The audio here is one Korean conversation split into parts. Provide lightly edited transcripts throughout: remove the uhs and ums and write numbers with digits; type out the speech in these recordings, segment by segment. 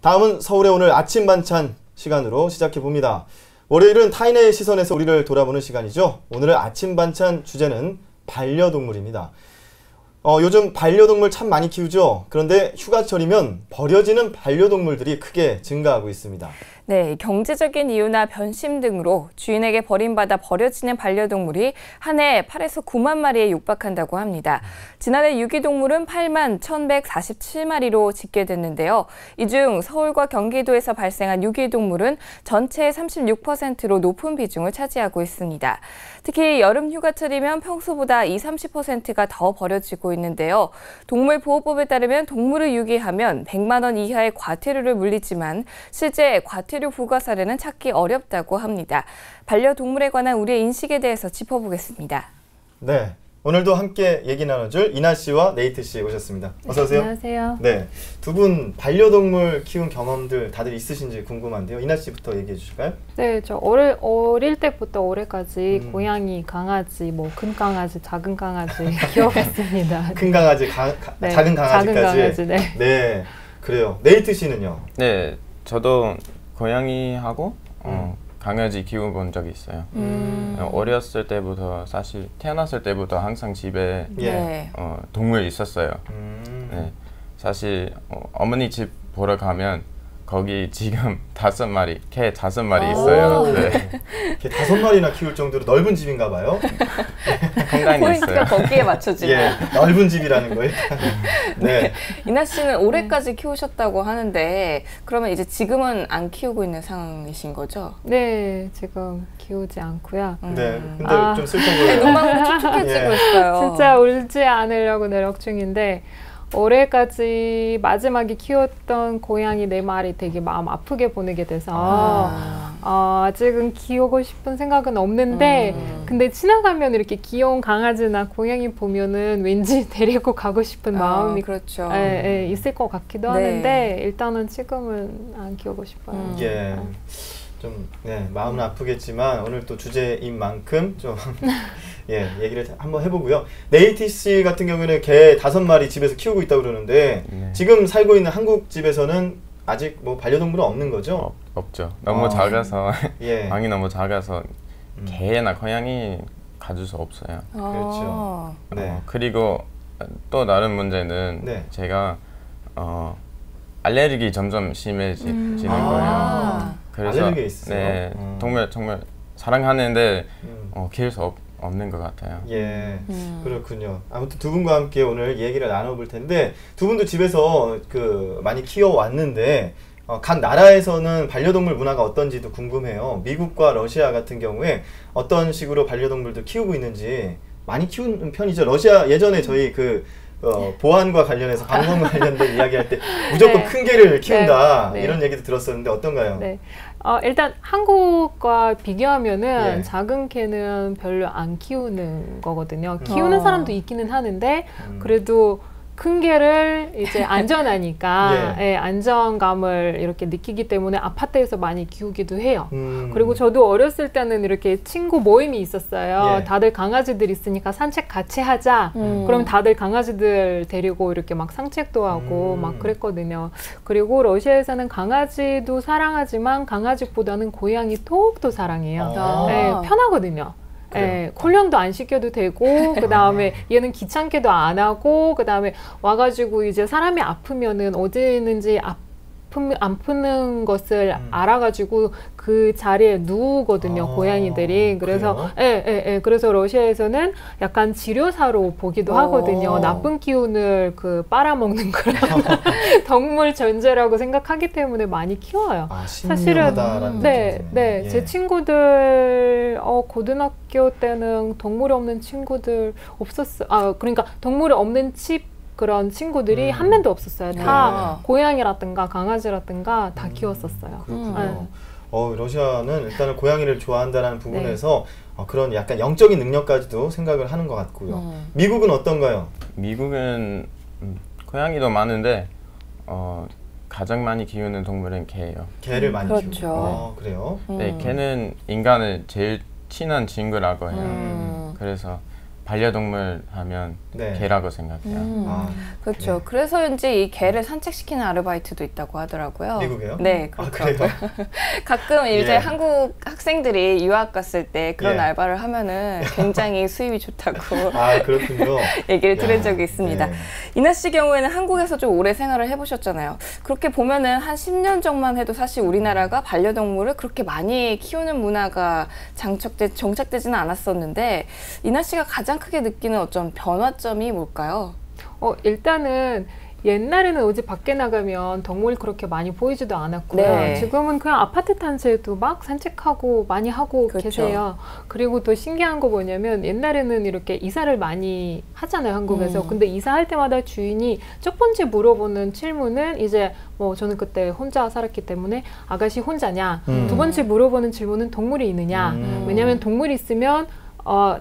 다음은 서울의 오늘 아침 반찬 시간으로 시작해 봅니다. 월요일은 타인의 시선에서 우리를 돌아보는 시간이죠. 오늘의 아침 반찬 주제는 반려동물입니다. 요즘 반려동물 참 많이 키우죠. 그런데 휴가철이면 버려지는 반려동물들이 크게 증가하고 있습니다. 네, 경제적인 이유나 변심 등으로 주인에게 버림받아 버려지는 반려동물이 한 해 8에서 9만 마리에 육박한다고 합니다. 지난해 유기동물은 8만 1,147마리로 집계됐는데요. 이 중 서울과 경기도에서 발생한 유기동물은 전체의 36%로 높은 비중을 차지하고 있습니다. 특히 여름 휴가철이면 평소보다 20-30%가 더 버려지고 있는데요. 동물보호법에 따르면 동물을 유기하면 100만 원 이하의 과태료를 물리지만 실제 과태료 부과 사례는 찾기 어렵다고 합니다. 반려동물에 관한 우리의 인식에 대해서 짚어보겠습니다. 네, 오늘도 함께 얘기 나눠줄 이나 씨와 네이트 씨 오셨습니다. 어서 오세요. 안녕하세요. 네, 두 분 반려동물 키운 경험들 다들 있으신지 궁금한데요. 이나 씨부터 얘기해 주실까요? 네, 저 어릴 때부터 올해까지 고양이, 강아지, 뭐 큰 강아지, 작은 강아지 키워봤습니다. 큰 강아지, 네, 작은 강아지까지. 작은 강아지, 네. 네, 그래요. 네이트 씨는요? 네, 저도 고양이하고 강아지 키워본 적이 있어요. 어렸을 때부터 사실 태어났을 때부터 항상 집에 네. 동물 있었어요. 네, 사실 어머니 집 보러 가면 거기 지금 5마리, 개 5마리 있어요. 네. 개 5마리나 키울 정도로 넓은 집인가 봐요. 공간이 포인트가 있어요. 거기에 맞춰지네요. 예, 넓은 집이라는 거예요. 네. 이나 씨는 올해까지 키우셨다고 하는데 그러면 이제 지금은 안 키우고 있는 상황이신 거죠? 네, 지금 키우지 않고요. 네, 근데 좀 슬퍼 보여요. 눈망울이 촉촉해지고 있어요. 진짜 울지 않으려고 노력 중인데 올해까지 마지막에 키웠던 고양이 4마리 되게 마음 아프게 보내게 돼서 아직은 키우고 싶은 생각은 없는데 근데 지나가면 이렇게 귀여운 강아지나 고양이 보면은 왠지 데리고 가고 싶은 마음이 그렇죠. 있을 것 같기도 네. 하는데 일단은 지금은 안 키우고 싶어요. 예. 좀 마음은 아프겠지만 오늘 또 주제인 만큼 좀 얘기를 한번 해보고요. 네이티 씨 같은 경우에는 개 5마리 집에서 키우고 있다고 그러는데 지금 살고 있는 한국 집에서는 아직 뭐 반려동물은 없는 거죠? 없죠. 너무 작아서 방이 너무 작아서 개나 고양이 가질 수 없어요. 그렇죠. 네. 그리고 또 다른 문제는 제가 알레르기 점점 심해지는 거예요. 그래서 알레르기 있어요? 네, 정말 사랑하는데 키울 수 없는 것 같아요. 예, 그렇군요. 아무튼 두 분과 함께 오늘 얘기를 나눠볼 텐데 두 분도 집에서 많이 키워왔는데 각 나라에서는 반려동물 문화가 어떤지도 궁금해요. 미국과 러시아 같은 경우에 어떤 식으로 반려동물들 키우고 있는지 많이 키우는 편이죠. 러시아 예전에 저희 보안과 관련해서 방송 관련된 이야기할 때 무조건 큰 개를 키운다 이런 얘기도 들었었는데 어떤가요? 네. 일단 한국과 비교하면은 작은 개는 별로 안 키우는 거거든요. 키우는 사람도 있기는 하는데 그래도 큰 개를 이제 안전하니까 안정감을 이렇게 느끼기 때문에 아파트에서 많이 키우기도 해요. 그리고 저도 어렸을 때는 이렇게 친구 모임이 있었어요. 다들 강아지들 있으니까 산책 같이 하자. 그럼 다들 강아지들 데리고 이렇게 막 산책도 하고 막 그랬거든요. 그리고 러시아에서는 강아지도 사랑하지만 강아지보다는 고양이 더욱더 사랑해요. 편하거든요. 콜령도 안 시켜도 되고 그 다음에 얘는 귀찮게도 안 하고 그 다음에 와가지고 이제 사람이 아프면은 어디 있는지 아프는 것을 알아가지고 그 자리에 누우거든요. 고양이들이. 그래서 그래서 러시아에서는 약간 치료사로 보기도 하거든요. 나쁜 기운을 빨아먹는 그런 동물 존재라고 생각하기 때문에 많이 키워요. 사실은 제 친구들 고등학교 때는 동물이 없는 친구들 없었어요. 그러니까 동물이 없는 집 그런 친구들이 한 명도 없었어요. 다 고양이라든가 강아지라든가 다 키웠었어요. 그렇군요. 러시아는 일단은 고양이를 좋아한다는 부분에서 그런 약간 영적인 능력까지도 생각을 하는 것 같고요. 미국은 어떤가요? 미국은 고양이도 많은데 가장 많이 키우는 동물은 개예요. 개를 많이 그렇죠. 키우고. 그래요? 네, 개는 인간을 제일 친한 친구라고 해요. 그래서 반려동물 하면 네. 개라고 생각해요. 그렇죠. 네. 그래서인지 이 개를 산책시키는 아르바이트도 있다고 하더라고요. 미국에요? 네, 그렇더라고요. 가끔 이제 예. 한국 학생들이 유학 갔을 때 그런 예. 알바를 하면은 굉장히 수입이 좋다고 아, 그렇군요. 얘기를 들은 야, 적이 있습니다. 네. 이나 씨 경우에는 한국에서 좀 오래 생활을 해보셨잖아요. 그렇게 보면은 한 10년 전만 해도 사실 우리나라가 반려동물을 그렇게 많이 키우는 문화가 정착되지는 않았었는데 이나 씨가 가장 크게 느끼는 어떤 변화점이 뭘까요? 일단은 옛날에는 어디 밖에 나가면 동물이 그렇게 많이 보이지도 않았고요. 네. 지금은 그냥 아파트 단지에도 막 산책하고 많이 하고 그렇죠. 계세요. 그리고 또 신기한 거 뭐냐면 옛날에는 이렇게 이사를 많이 하잖아요, 한국에서. 근데 이사할 때마다 주인이 첫 번째 물어보는 질문은 이제 뭐 저는 그때 혼자 살았기 때문에 아가씨 혼자냐? 두 번째 물어보는 질문은 동물이 있느냐? 왜냐면 동물이 있으면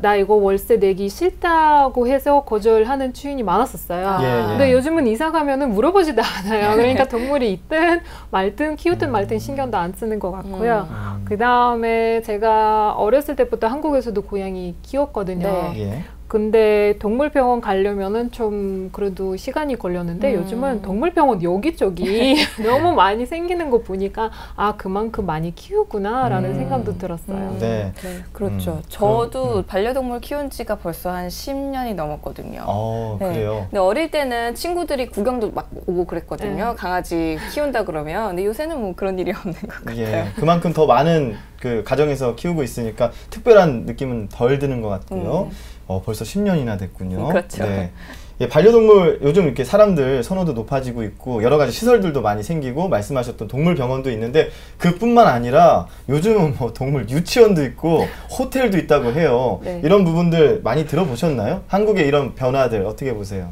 나 이거 월세 내기 싫다고 해서 거절하는 주인이 많았었어요. 예. 근데 요즘은 이사 가면은 물어보지도 않아요. 그러니까 동물이 있든 말든 키우든 말든 신경도 안 쓰는 것 같고요. 그 다음에 제가 어렸을 때부터 한국에서도 고양이 키웠거든요. 네. 예. 근데 동물병원 가려면은 좀 그래도 시간이 걸렸는데 요즘은 동물병원 여기저기 너무 많이 생기는 거 보니까 그만큼 많이 키우구나라는 생각도 들었어요. 네. 그렇죠. 저도 반려동물 키운 지가 벌써 한 10년이 넘었거든요. 네. 그래요? 근데 어릴 때는 친구들이 구경도 막 오고 그랬거든요. 네. 강아지 키운다 그러면. 근데 요새는 뭐 그런 일이 없는 것 같아요. 예. 그만큼 더 많은 그 가정에서 키우고 있으니까 특별한 느낌은 덜 드는 것 같고요. 벌써 10년이나 됐군요. 그렇죠. 네. 예, 반려동물 요즘 이렇게 사람들 선호도 높아지고 있고 여러 가지 시설들도 많이 생기고 말씀하셨던 동물병원도 있는데 그뿐만 아니라 요즘은 뭐 동물 유치원도 있고 호텔도 있다고 해요. 네. 이런 부분들 많이 들어보셨나요? 한국의 이런 변화들 어떻게 보세요?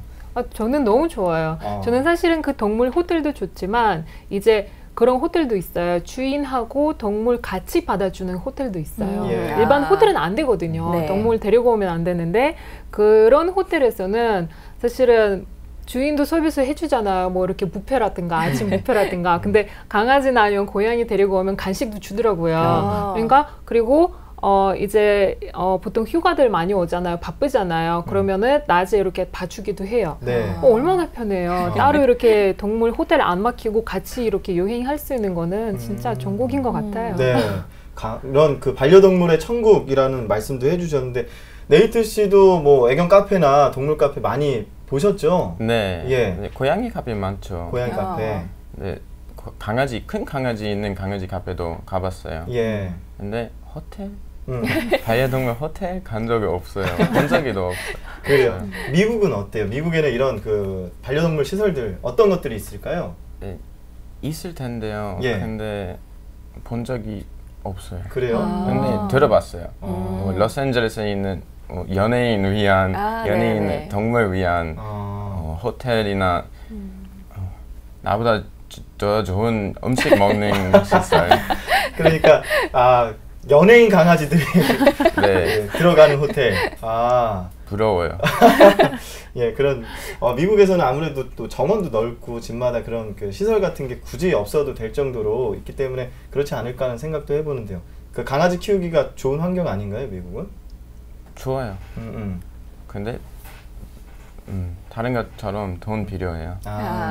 저는 너무 좋아요. 저는 사실은 그 동물 호텔도 좋지만 이제 그런 호텔도 있어요. 주인하고 동물 같이 받아주는 호텔도 있어요. 예. 일반 호텔은 안 되거든요. 네. 동물 데리고 오면 안 되는데 그런 호텔에서는 사실은 주인도 서비스 해주잖아요. 뭐 이렇게 뷔페라든가 아침 뷔페라든가. 근데 강아지나 아니면 고양이 데리고 오면 간식도 주더라고요. 그러니까 그리고 이제 보통 휴가들 많이 오잖아요. 바쁘잖아요. 그러면은 낮에 이렇게 봐주기도 해요. 네. 얼마나 편해요. 따로 이렇게 동물 호텔 안 막히고 같이 이렇게 여행할 수 있는 거는 진짜 전국인 것 같아요. 네. 이런 그 반려동물의 천국이라는 말씀도 해주셨는데 네이트 씨도 뭐 애견 카페나 동물 카페 많이 보셨죠? 네. 예. 네, 고양이 카페 많죠. 고양이 카페. 네. 큰 강아지 있는 강아지 카페도 가봤어요. 예. 근데 호텔? 반려동물 호텔 간 적이 없어요. 본 적이도 없어요. 그래요. 미국은 어때요? 미국에는 이런 그 반려동물 시설들 어떤 것들이 있을까요? 네, 있을 텐데요. 예. 근데 본 적이 없어요. 그래요? 근데 들어봤어요. 로스앤젤레스에 있는 연예인 위한, 연예인 네네. 동물 위한 호텔이나 나보다 더 좋은 음식 먹는 시설. 그러니까 연예인 강아지들이 네. 들어가는 호텔. 부러워요. 예, 그런 미국에서는 아무래도 또 정원도 넓고 집마다 그런 그 시설 같은 게 굳이 없어도 될 정도로 있기 때문에 그렇지 않을까 하는 생각도 해보는데요. 그 강아지 키우기가 좋은 환경 아닌가요, 미국은? 좋아요. 근데 다른 것처럼 돈 필요해요.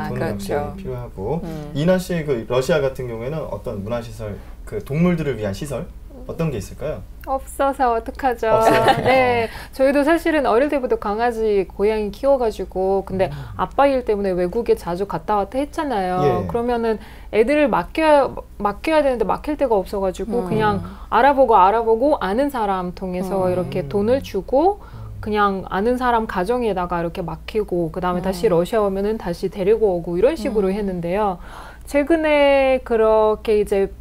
돈 그렇죠. 역시 필요하고. 이나 씨 그 러시아 같은 경우에는 어떤 문화시설, 그 동물들을 위한 시설 어떤 게 있을까요? 없어서 어떡하죠? 없어요? 네, 저희도 사실은 어릴 때부터 강아지, 고양이 키워가지고 근데 아빠 일 때문에 외국에 자주 갔다 왔다 했잖아요. 예. 그러면은 애들을 맡겨야 되는데 맡길 데가 없어가지고 그냥 알아보고 아는 사람 통해서 이렇게 돈을 주고 그냥 아는 사람 가정에다가 이렇게 맡기고 그 다음에 다시 러시아 오면은 다시 데리고 오고 이런 식으로 했는데요. 최근에 그렇게 이제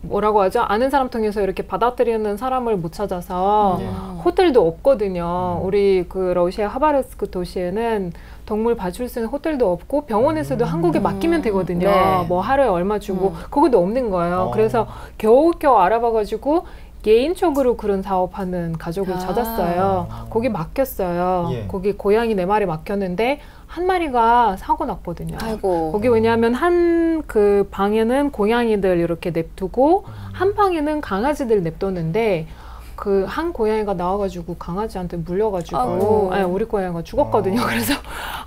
뭐라고 하죠? 아는 사람 통해서 이렇게 받아들이는 사람을 못 찾아서 호텔도 없거든요. 우리 그 러시아 하바르스크 도시에는 동물 봐줄 수 있는 호텔도 없고 병원에서도 한국에 맡기면 되거든요. 네. 뭐 하루에 얼마 주고 그것도 없는 거예요. 그래서 겨우겨우 알아봐가지고 개인적으로 그런 사업하는 가족을 찾았어요. 거기 맡겼어요. 예. 거기 고양이 4마리 맡겼는데 한 마리가 사고 났거든요. 아이고. 거기 왜냐하면 한 그 방에는 고양이들 이렇게 냅두고 한 방에는 강아지들 냅뒀는데 그 한 고양이가 나와가지고 강아지한테 물려가지고 아니, 우리 고양이가 죽었거든요. 그래서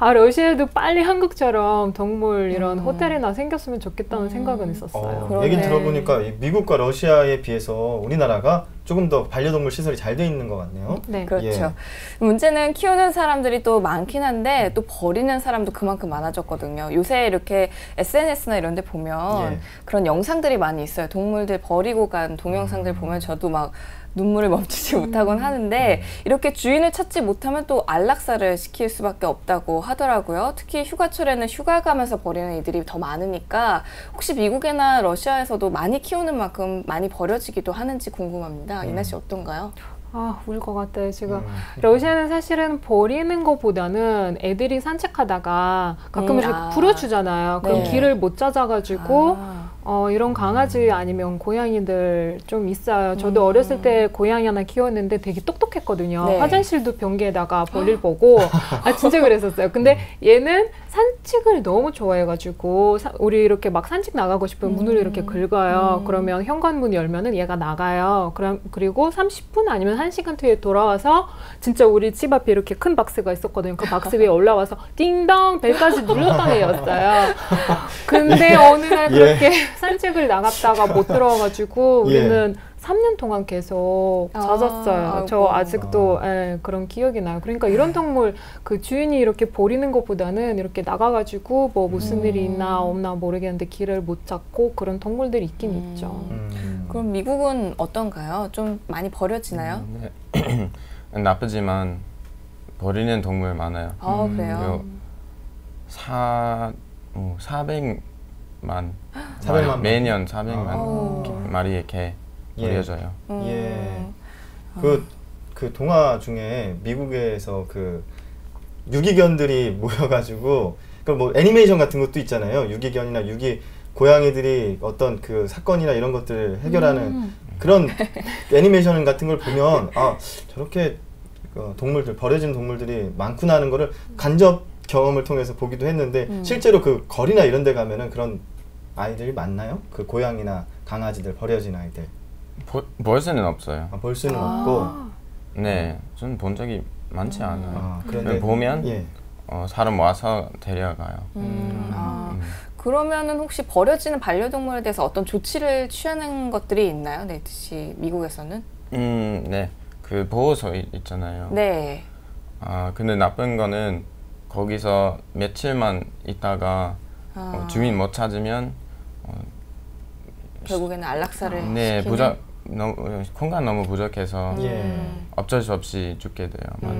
러시아에도 빨리 한국처럼 동물 이런 호텔이나 생겼으면 좋겠다는 생각은 있었어요. 얘기 들어보니까 미국과 러시아에 비해서 우리나라가 조금 더 반려동물 시설이 잘 돼 있는 것 같네요. 네, 그렇죠. 예. 문제는 키우는 사람들이 또 많긴 한데 또 버리는 사람도 그만큼 많아졌거든요. 요새 이렇게 SNS나 이런 데 보면 그런 영상들이 많이 있어요. 동물들 버리고 간 동영상들 보면 저도 막 눈물을 멈추지 못하곤 하는데 이렇게 주인을 찾지 못하면 또 안락사를 시킬 수밖에 없다고 하더라고요. 특히 휴가철에는 휴가 가면서 버리는 이들이 더 많으니까 혹시 미국이나 러시아에서도 많이 키우는 만큼 많이 버려지기도 하는지 궁금합니다. 이나 씨 어떤가요? 울 것 같아요, 지금. 러시아는 사실은 버리는 것보다는 애들이 산책하다가 가끔 이렇게 풀어주잖아요. 그럼 길을 못 찾아가지고 이런 강아지 아니면 고양이들 좀 있어요. 저도 어렸을 때 고양이 하나 키웠는데 되게 똑똑했거든요. 화장실도 변기에다가 볼일 보고 진짜 그랬었어요. 근데 얘는 산책을 너무 좋아해가지고 우리 이렇게 막 산책 나가고 싶으면 문을 이렇게 긁어요. 그러면 현관문 열면은 얘가 나가요. 그리고 30분 아니면 1시간 뒤에 돌아와서 진짜 우리 집 앞에 이렇게 큰 박스가 있었거든요. 그 박스 위에 올라와서 띵동 벨까지 눌렀던 애였어요. 근데 어느 날 그렇게 산책을 나갔다가 못 들어와가지고 우리는 3년 동안 계속 잦았어요. 저 아직도 그런 기억이 나요. 그러니까 이런 동물 그 주인이 이렇게 버리는 것보다는 이렇게 나가가지고 뭐 무슨 일이 있나 없나 모르겠는데 길을 못 찾고 그런 동물들이 있긴 있죠. 그럼 미국은 어떤가요? 좀 많이 버려지나요? 나쁘지만 버리는 동물 많아요. 그래요? 400만 매년 400만 마리의 개 버려져요. 그 동화 중에 미국에서 그 유기견들이 모여가지고 그 뭐 애니메이션 같은 것도 있잖아요. 유기견이나 고양이들이 어떤 그 사건이나 이런 것들을 해결하는 그런 애니메이션 같은 걸 보면 저렇게 동물들 버려진 동물들이 많구나 하는 거를 간접 경험을 통해서 보기도 했는데 실제로 그 거리나 이런 데 가면은 그런 아이들이 많나요? 그 고양이나 강아지들 버려진 아이들 볼 수는 없어요. 볼 수는 없고 네, 저는 본 적이 많지 않아요. 그런데 보면 사람 와서 데려가요. 그러면은 혹시 버려지는 반려동물에 대해서 어떤 조치를 취하는 것들이 있나요? 네이트씨, 미국에서는? 네, 그 보호소 있잖아요. 네. 근데 나쁜 거는 거기서 며칠만 있다가 주인 못 찾으면 결국에는 안락사를 네, 공간 너무 부족해서 어쩔 수 없이 죽게 돼요.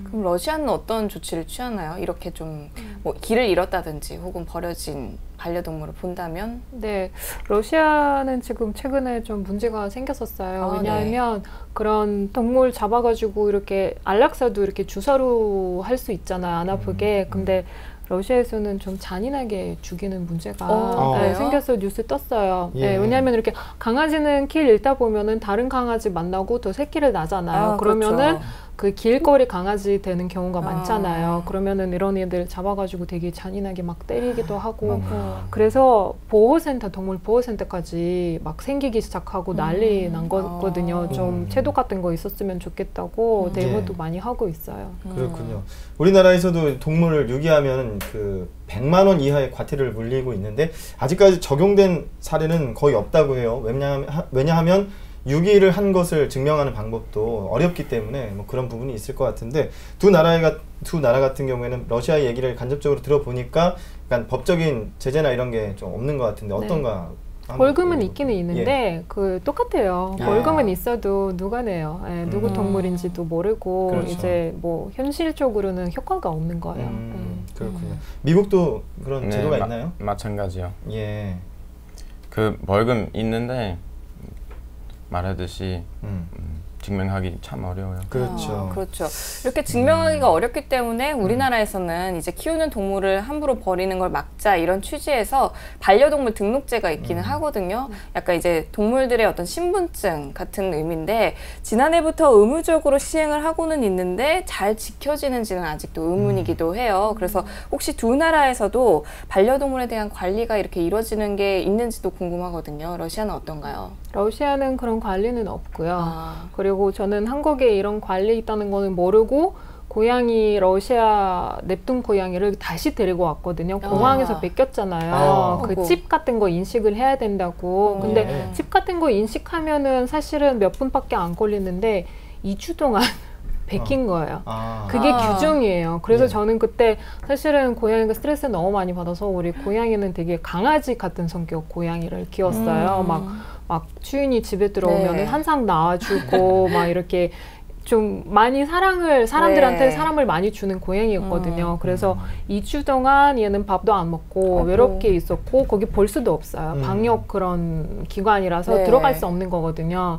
그럼 러시아는 어떤 조치를 취하나요? 이렇게 좀 뭐 길을 잃었다든지 혹은 버려진 반려동물을 본다면? 네, 러시아는 지금 최근에 좀 문제가 생겼었어요. 왜냐하면 그런 동물 잡아가지고 이렇게 안락사도 이렇게 주사로 할 수 있잖아요. 안 아프게. 근데 러시아에서는 좀 잔인하게 죽이는 문제가 생겨서 뉴스 떴어요. 왜냐하면 이렇게 강아지는 길 잃다 보면은 다른 강아지 만나고 또 새끼를 낳잖아요. 그러면은 그렇죠. 그 길거리 강아지 되는 경우가 많잖아요. 그러면은 이런 애들 잡아가지고 되게 잔인하게 막 때리기도 하고 그래서 동물 보호센터까지 막 생기기 시작하고 난리 난 거거든요. 좀 제도 같은 거 있었으면 좋겠다고 대모도 많이 하고 있어요. 그렇군요. 우리나라에서도 동물을 유기하면 그 100만 원 이하의 과태료를 물리고 있는데 아직까지 적용된 사례는 거의 없다고 해요. 왜냐하면 유기를 한 것을 증명하는 방법도 어렵기 때문에 뭐 그런 부분이 있을 것 같은데 두 나라 같은 경우에는 러시아의 얘기를 간접적으로 들어보니까 약간 법적인 제재나 이런 게 좀 없는 것 같은데 어떤가? 벌금은 있기는 있는데 그 똑같아요. 벌금은 있어도 누가 내요? 누구 동물인지도 모르고 그렇죠. 이제 뭐 현실적으로는 효과가 없는 거예요. 그렇군요. 미국도 그런 제도가 있나요? 마찬가지요. 그 벌금 있는데 말하듯이 증명하기 참 어려워요. 그렇죠. 그렇죠. 이렇게 증명하기가 어렵기 때문에 우리나라에서는 이제 키우는 동물을 함부로 버리는 걸 막자 이런 취지에서 반려동물 등록제가 있기는 하거든요. 약간 이제 동물들의 어떤 신분증 같은 의미인데 지난해부터 의무적으로 시행을 하고는 있는데 잘 지켜지는지는 아직도 의문이기도 해요. 그래서 혹시 두 나라에서도 반려동물에 대한 관리가 이렇게 이루어지는 게 있는지도 궁금하거든요. 러시아는 어떤가요? 러시아는 그런 관리는 없고요. 그리고 저는 한국에 이런 관리 있다는 거는 모르고 고양이 러시아 냅둔 고양이를 다시 데리고 왔거든요. 공항에서 뺏겼잖아요. 그 칩 같은 거 인식을 해야 된다고. 근데 칩 같은 거 인식하면은 사실은 몇 분밖에 안 걸리는데 2주 동안 베낀 거예요. 그게 규정이에요. 그래서 저는 그때 사실은 고양이가 스트레스 너무 많이 받아서 우리 고양이는 되게 강아지 같은 성격 고양이를 키웠어요. 막 주인이 집에 들어오면은 항상 나와주고 막 이렇게 좀 많이 사람들한테 사랑을 많이 주는 고양이였거든요. 그래서 2주 동안 얘는 밥도 안 먹고 외롭게 있었고 거기 볼 수도 없어요. 방역 그런 기관이라서 들어갈 수 없는 거거든요.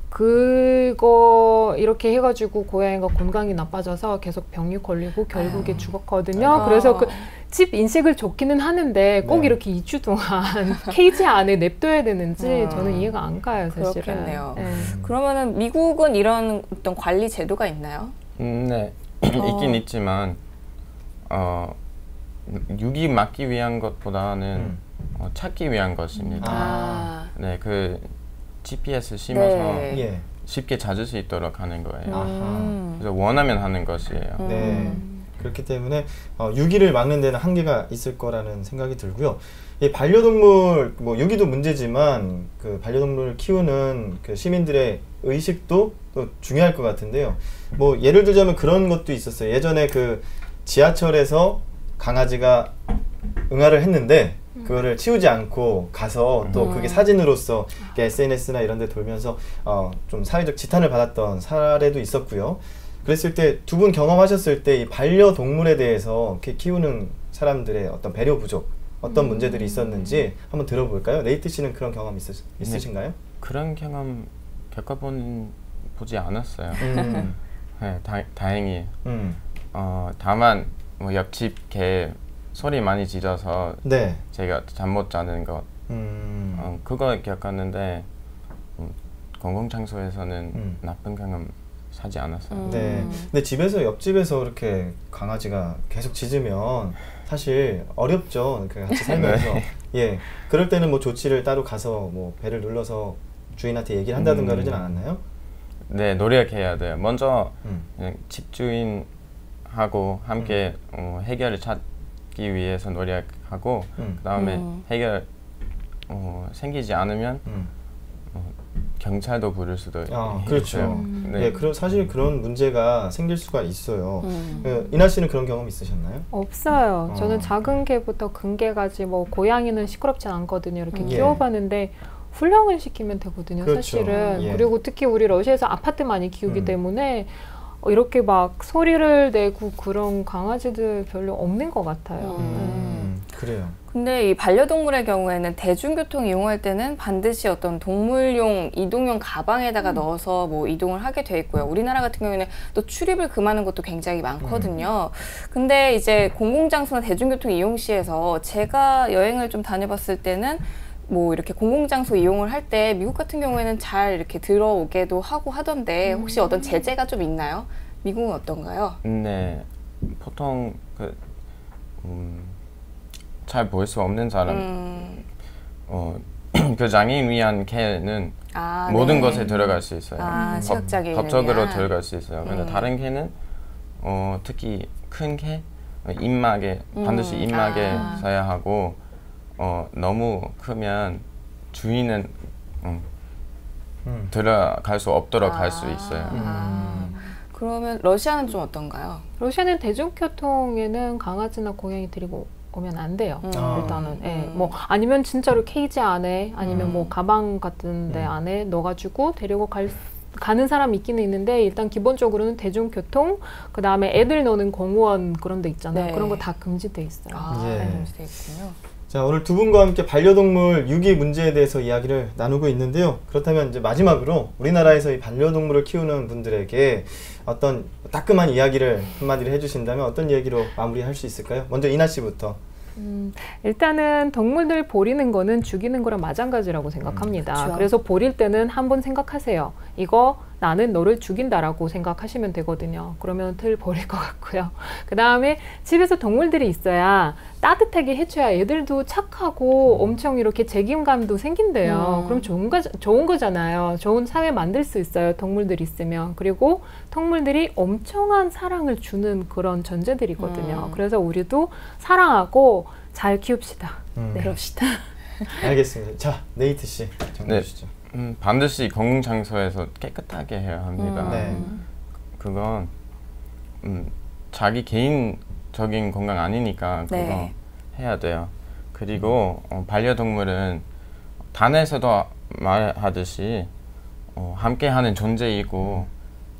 그거 이렇게 해가지고 고양이가 건강이 나빠져서 계속 병이 걸리고 결국에 죽었거든요. 그래서 그 집 인식을 좋기는 하는데 꼭 이렇게 2주 동안 케이지 안에 냅둬야 되는지 저는 이해가 안 가요, 사실은. 그렇겠네요. 그러면은 미국은 이런 어떤 관리 제도가 있나요? 네, 있긴 있지만 유기 막기 위한 것보다는 찾기 위한 것입니다. 네, 그 GPS 심어서 쉽게 찾을 수 있도록 하는 거예요. 그래서 원하면 하는 것이에요. 그렇기 때문에 유기를 막는 데는 한계가 있을 거라는 생각이 들고요. 이 반려동물, 뭐 유기도 문제지만 그 반려동물을 키우는 그 시민들의 의식도 또 중요할 것 같은데요. 뭐 예를 들자면 그런 것도 있었어요. 예전에 그 지하철에서 강아지가 응아를 했는데 그거를 치우지 않고 가서 또 그게 사진으로서 SNS나 이런 데 돌면서 좀 사회적 지탄을 받았던 사례도 있었고요. 그랬을 때 두 분 경험하셨을 때 이 반려동물에 대해서 이렇게 키우는 사람들의 어떤 배려 부족, 어떤 문제들이 있었는지 한번 들어볼까요? 네이트 씨는 그런 경험 있으신가요? 그런 경험 보지 않았어요. 네, 다행히. 다만 뭐 옆집 개 소리 많이 짖어서 제가 잠 못 자는 것 그거 겪었는데 공공장소에서는 나쁜 경험 사지 않았어요. 근데 집에서 옆집에서 이렇게 강아지가 계속 짖으면 사실 어렵죠. 같이 살면서. 그럴 때는 뭐 조치를 따로 가서 뭐 배를 눌러서 주인한테 얘기를 한다든가 그러진 않았나요? 네, 노력해야 돼요. 먼저 그냥 집주인하고 함께 해결을 찾기 위해서 노력하고 그 다음에 해결 생기지 않으면 경찰도 부를 수도 그렇죠. 그럼 사실 그런 문제가 생길 수가 있어요. 이나 씨는 그런 경험 있으셨나요? 없어요. 저는 작은 개부터 큰 개까지 뭐 고양이는 시끄럽지 않거든요. 이렇게 키워봤는데 훈련을 시키면 되거든요. 사실은. 그리고 특히 우리 러시아에서 아파트 많이 키우기 때문에 이렇게 막 소리를 내고 그런 강아지들 별로 없는 것 같아요. 그래요. 근데 이 반려동물의 경우에는 대중교통 이용할 때는 반드시 어떤 동물용 이동용 가방에다가 넣어서 뭐 이동을 하게 돼 있고요. 우리나라 같은 경우에는 또 출입을 금하는 것도 굉장히 많거든요. 근데 이제 공공장소나 대중교통 이용 시에서 제가 여행을 좀 다녀봤을 때는 뭐 이렇게 공공장소 이용을 할 때 미국 같은 경우에는 잘 이렇게 들어오게도 하고 하던데 혹시 어떤 제재가 좀 있나요? 미국은 어떤가요? 네, 보통 잘 볼 수 없는 사람, 그 장애인 위한 개는 모든 것에 들어갈 수 있어요. 법적으로 들어갈 수 있어요. 근데 다른 개는 특히 큰 개, 입막에 반드시 입막에 써야 하고 너무 크면 주인은 들어갈 수 없도록 할 수 있어요. 그러면 러시아는 좀 어떤가요? 러시아는 대중교통에는 강아지나 고양이 데리고 오면 안 돼요. 일단은 뭐 아니면 진짜로 케이지 안에 아니면 뭐 가방 같은 데 안에 넣어가지고 데리고 가는 사람이 있기는 있는데 일단 기본적으로는 대중교통 그 다음에 애들 노는 공원 그런 데 있잖아요. 그런 거 다 금지돼 있어요. 금지돼 있군요. 자, 오늘 두 분과 함께 반려동물 유기 문제에 대해서 이야기를 나누고 있는데요. 그렇다면 이제 마지막으로 우리나라에서 이 반려동물을 키우는 분들에게 어떤 따끔한 이야기를 한마디를 해주신다면 어떤 이야기로 마무리할 수 있을까요? 먼저 이나 씨부터. 일단은 동물들 버리는 거는 죽이는 거랑 마찬가지라고 생각합니다. 그렇죠. 그래서 버릴 때는 한번 생각하세요. 이거 나는 너를 죽인다라고 생각하시면 되거든요. 그러면 덜 버릴 것 같고요. 그 다음에 집에서 동물들이 있어야 따뜻하게 해줘야 애들도 착하고 엄청 이렇게 책임감도 생긴대요. 그럼 좋은 거잖아요. 좋은 사회 만들 수 있어요. 동물들이 있으면. 그리고 동물들이 엄청난 사랑을 주는 그런 존재들이거든요. 그래서 우리도 사랑하고 잘 키웁시다. 네. 그럽시다. 알겠습니다. 자, 네이트 씨 정리해 주시죠. 반드시 공공장소에서 깨끗하게 해야 합니다. 그건 자기 개인적인 건강 아니니까 그거 네. 해야 돼요. 그리고 반려동물은 단에서도 말하듯이 함께하는 존재이고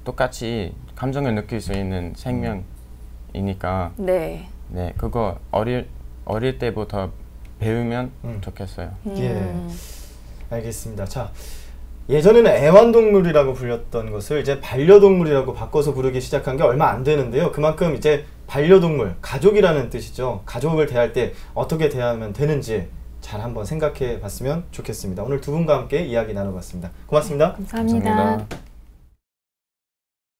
똑같이 감정을 느낄 수 있는 생명이니까 네. 네, 그거 어릴 때부터 배우면 좋겠어요. 예. 알겠습니다. 자, 예전에는 애완동물이라고 불렸던 것을 이제 반려동물이라고 바꿔서 부르기 시작한 게 얼마 안 되는데요. 그만큼 이제 반려동물, 가족이라는 뜻이죠. 가족을 대할 때 어떻게 대하면 되는지 잘 한번 생각해 봤으면 좋겠습니다. 오늘 두 분과 함께 이야기 나눠봤습니다. 고맙습니다. 감사합니다.